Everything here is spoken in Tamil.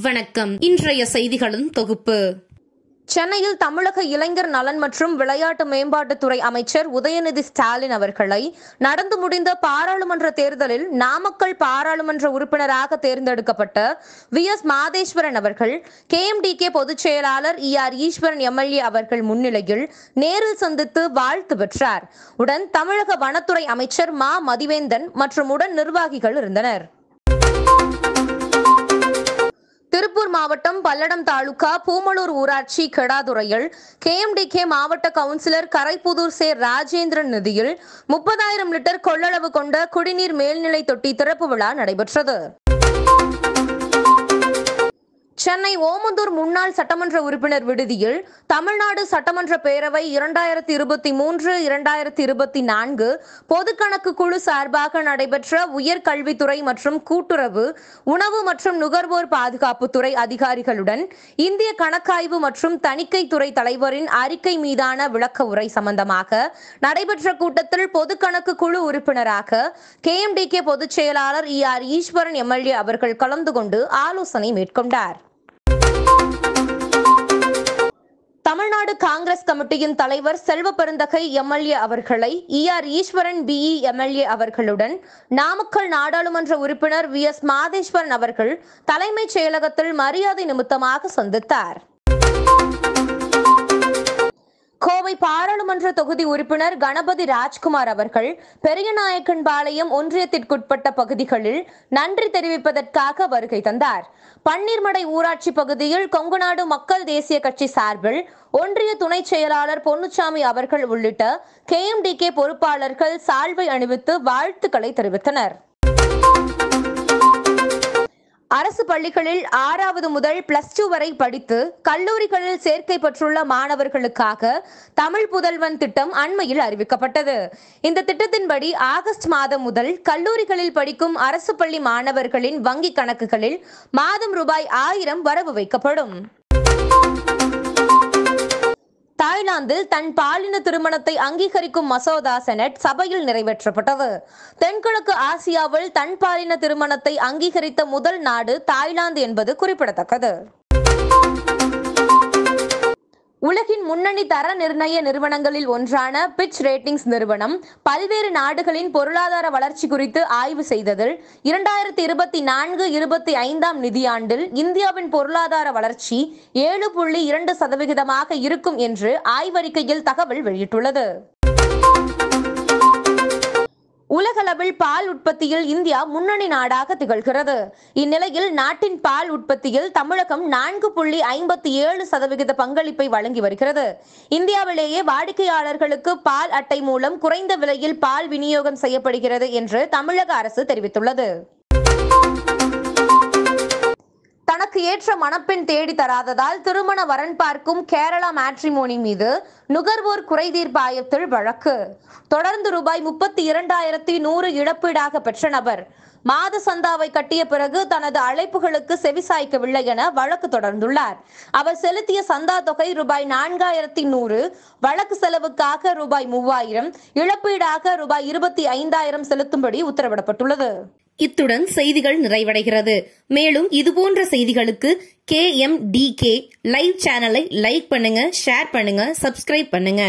வணக்கம். இன்றைய செய்திகளின் தொகுப்பு. சென்னையில் தமிழக இளைஞர் நலன் மற்றும் விளையாட்டு மேம்பாட்டுத்துறை அமைச்சர் உதயநிதி ஸ்டாலின் அவர்களை நடந்து முடிந்த பாராளுமன்ற தேர்தலில் நாமக்கல் பாராளுமன்ற உறுப்பினராக தேர்ந்தெடுக்கப்பட்ட VS மாதேஸ்வரன் அவர்கள் KMDK பொதுச் செயலாளர் ER ஈஸ்வரன் MLA அவர்கள் முன்னிலையில் நேரில் சந்தித்து வாழ்த்து பெற்றார். உடன் தமிழக வனத்துறை அமைச்சர் மா மதிவேந்தன் மற்றும் உடன் நிர்வாகிகள் இருந்தனர். திருப்பூர் மாவட்டம் பல்லடம் தாலுகா பூமலூர் ஊராட்சி கெடாதுறையில் KMDK மாவட்ட கவுன்சிலர் கரைப்புதூர் சே ராஜேந்திரன் நிதியில் 30,000 லிட்டர் கொள்ளளவு கொண்ட குடிநீர் மேல்நிலை தொட்டி திறப்பு விழா நடைபெற்றது. சென்னை ஓமந்தூர் முன்னாள் சட்டமன்ற உறுப்பினர் விடுதியில் தமிழ்நாடு சட்டமன்ற பேரவை 2023-2024 பொதுக்கணக்கு குழு சார்பாக நடைபெற்ற உயர்கல்வித்துறை மற்றும் கூட்டுறவு, உணவு மற்றும் நுகர்வோர் பாதுகாப்புத்துறை அதிகாரிகளுடன் இந்திய கணக்காய்வு மற்றும் தணிக்கைத்துறை தலைவரின் அறிக்கை மீதான விளக்க உரை சம்பந்தமாக நடைபெற்ற கூட்டத்தில் பொதுக்கணக்கு குழு உறுப்பினராக KMDK பொதுச் செயலாளர் ER ஈஸ்வரன் MLA அவர்கள் கலந்து கொண்டு ஆலோசனை மேற்கொண்டார். தமிழ்நாடு காங்கிரஸ் கமிட்டியின் தலைவர் செல்வ பெருந்தகை MLA அவர்களை ER ஈஸ்வரன் BE MLA அவர்களுடன் நாமக்கல் நாடாளுமன்ற உறுப்பினர் VS மாதேஸ்வரன் அவர்கள் தலைமைச் செயலகத்தில் மரியாதை நிமித்தமாக சந்தித்தார். கோவை பாராளுமன்ற தொகுதி உறுப்பினர் கணபதி ராஜ்குமார் அவர்கள் பெரியநாயக்கன்பாளையம் ஒன்றியத்திற்குட்பட்ட பகுதிகளில் நன்றி தெரிவிப்பதற்காக வருகை தந்தார். பன்னீர்மடை ஊராட்சி பகுதியில் கொங்குநாடு மக்கள் தேசிய கட்சி சார்பில் ஒன்றிய துணை செயலாளர் பொன்னுச்சாமி அவர்கள் உள்ளிட்ட KMDK பொறுப்பாளர்கள் சால்வை அணிவித்து வாழ்த்துக்களை தெரிவித்தனர். அரசு பள்ளிகளில் 6வது முதல் +2 வரை படித்து கல்லூரிகளில் சேர்க்கை பெற்றுள்ள மாணவர்களுக்காக தமிழ் புதல்வன் திட்டம் அண்மையில் அறிவிக்கப்பட்டது. இந்த திட்டத்தின்படி ஆகஸ்ட் மாதம் முதல் கல்லூரிகளில் படிக்கும் அரசு பள்ளி மாணவர்களின் வங்கி கணக்குகளில் மாதம் ரூபாய் 1000 வரவு வைக்கப்படும். தாய்லாந்தில் தன் பாலின திருமணத்தை அங்கீகரிக்கும் மசோதா செனட் சபையில் நிறைவேற்றப்பட்டது. தென்கிழக்கு ஆசியாவில் தன் பாலின திருமணத்தை அங்கீகரித்த முதல் நாடு தாய்லாந்து என்பது குறிப்பிடத்தக்கது. உலகின் முன்னணி தர நிர்ணய நிறுவனங்களில் ஒன்றான பிட்ச் ரேட்டிங்ஸ் நிறுவனம் பல்வேறு நாடுகளின் பொருளாதார வளர்ச்சி குறித்து ஆய்வு செய்ததில் 2024-25 நிதியாண்டில் இந்தியாவின் பொருளாதார வளர்ச்சி 7.2% இருக்கும் என்று ஆய்வறிக்கையில் தகவல் வெளியிட்டுள்ளது. உலகளவில் பால் உற்பத்தியில் இந்தியா முன்னணி நாடாக திகழ்கிறது. இந்நிலையில் நாட்டின் பால் உற்பத்தியில் தமிழகம் 4.57% பங்களிப்பை வழங்கி வருகிறது. இந்தியாவிலேயே வாடிக்கையாளர்களுக்கு பால் அட்டை மூலம் குறைந்த விலையில் பால் விநியோகம் செய்யப்படுகிறது என்று தமிழக அரசு தெரிவித்துள்ளது. தனக்கு ஏற்ற மணப்பெண் தேடி தராததால் திருமண வரன் பார்க்கும் கேரளா மேட்ரிமோனி மீது நுகர்வோர் குறைதீர்ப்பு ஆணையத்தில் வழக்கு. தொடர்ந்து ரூபாய் 32,100 இழப்பீடாக பெற்ற நபர் மாத சந்தாவை கட்டிய பிறகு தனது அழைப்புகளுக்கு செவிசாய்க்கவில்லை என வழக்கு தொடர்ந்துள்ளார். அவர் செலுத்திய சந்தா தொகை ரூபாய் 4,100, வழக்கு செலவுக்காக ரூபாய் 3,000, இழப்பீடாக ரூபாய் 25,000 செலுத்தும்படி உத்தரவிடப்பட்டுள்ளது. இத்துடன் செய்திகள் நிறைவடைகிறது. மேலும் இதுபோன்ற செய்திகளுக்கு KMDK லைவ் சேனலை லைக் பண்ணுங்க, ஷேர் பண்ணுங்க, சப்ஸ்கிரைப் பண்ணுங்க.